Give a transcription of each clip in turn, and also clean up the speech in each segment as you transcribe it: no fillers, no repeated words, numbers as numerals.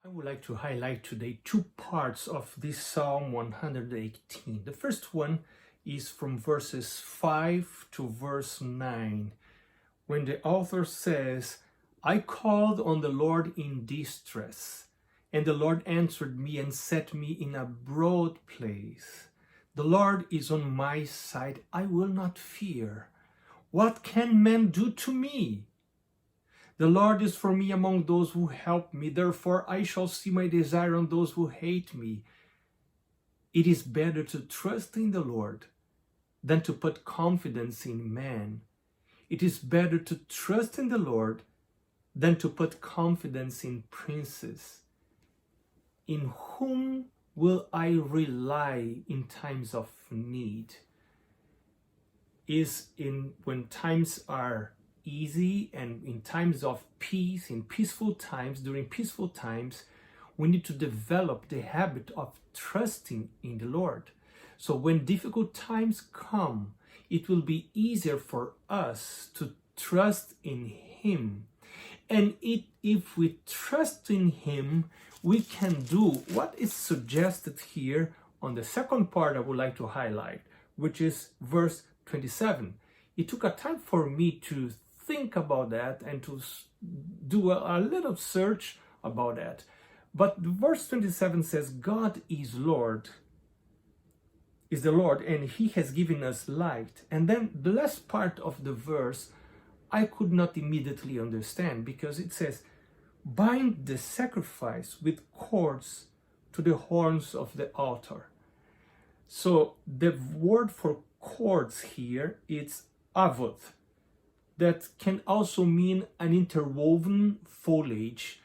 I would like to highlight today two parts of this Psalm 118. The first one is from verses 5 to verse 9, when the author says, I called on the Lord in distress, and the Lord answered me and set me in a broad place. The Lord is on my side, I will not fear. What can man do to me? The Lord is for me among those who help me. Therefore, I shall see my desire on those who hate me. It is better to trust in the Lord than to put confidence in man. It is better to trust in the Lord than to put confidence in princes. In whom will I rely in times of need? Is in when times are easy and in times of peace, in peaceful times, during peaceful times, we need to develop the habit of trusting in the Lord. So when difficult times come, it will be easier for us to trust in Him. And if we trust in Him, we can do what is suggested here on the second part I would like to highlight, which is verse 27. It took a time for me to think about that and to do a little search about that. But verse 27 says, God is Lord, is the Lord, and He has given us light. And then the last part of the verse, I could not immediately understand, because it says, bind the sacrifice with cords to the horns of the altar. So the word for cords here is avot. That can also mean an interwoven foliage,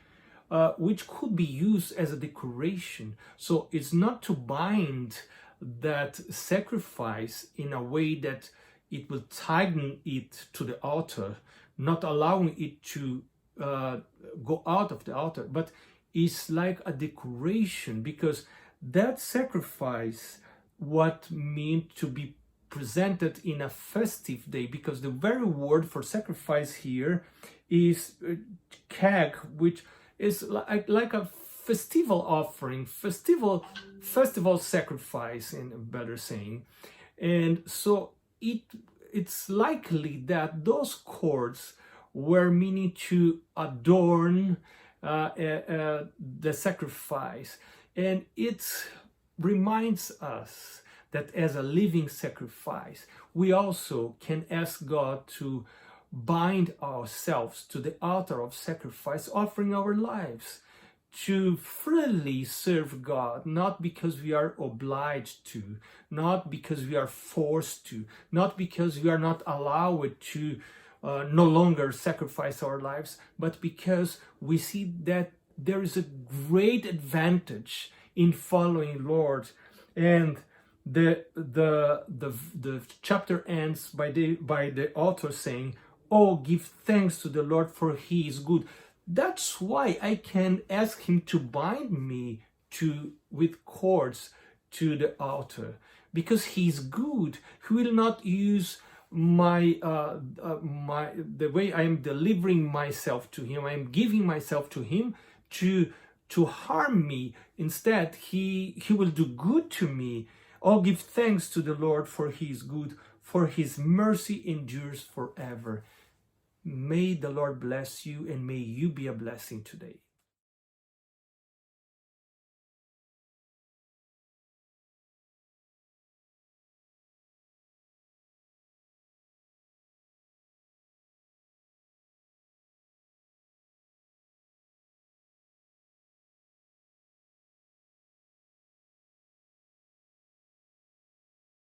which could be used as a decoration. So it's not to bind that sacrifice in a way that it will tighten it to the altar, not allowing it to go out of the altar, but it's like a decoration, because that sacrifice, what meant to be presented in a festive day, because the very word for sacrifice here is keg, which is like a festival offering, festival sacrifice, in a better saying. And so it's likely that those cords were meaning to adorn the sacrifice. And it reminds us that as a living sacrifice, we also can ask God to bind ourselves to the altar of sacrifice, offering our lives to freely serve God, not because we are obliged to, not because we are forced to, not because we are not allowed to no longer sacrifice our lives, but because we see that there is a great advantage in following Lord. And the chapter ends by the author saying, "Oh, give thanks to the Lord, for He is good." That's why I can ask Him to bind me with cords to the altar, because He's good. He will not use the way I am delivering myself to Him, I am giving myself to Him to harm me. Instead, He will do good to me. Oh, give thanks to the Lord, for He is good, for His mercy endures forever. May the Lord bless you, and may you be a blessing today.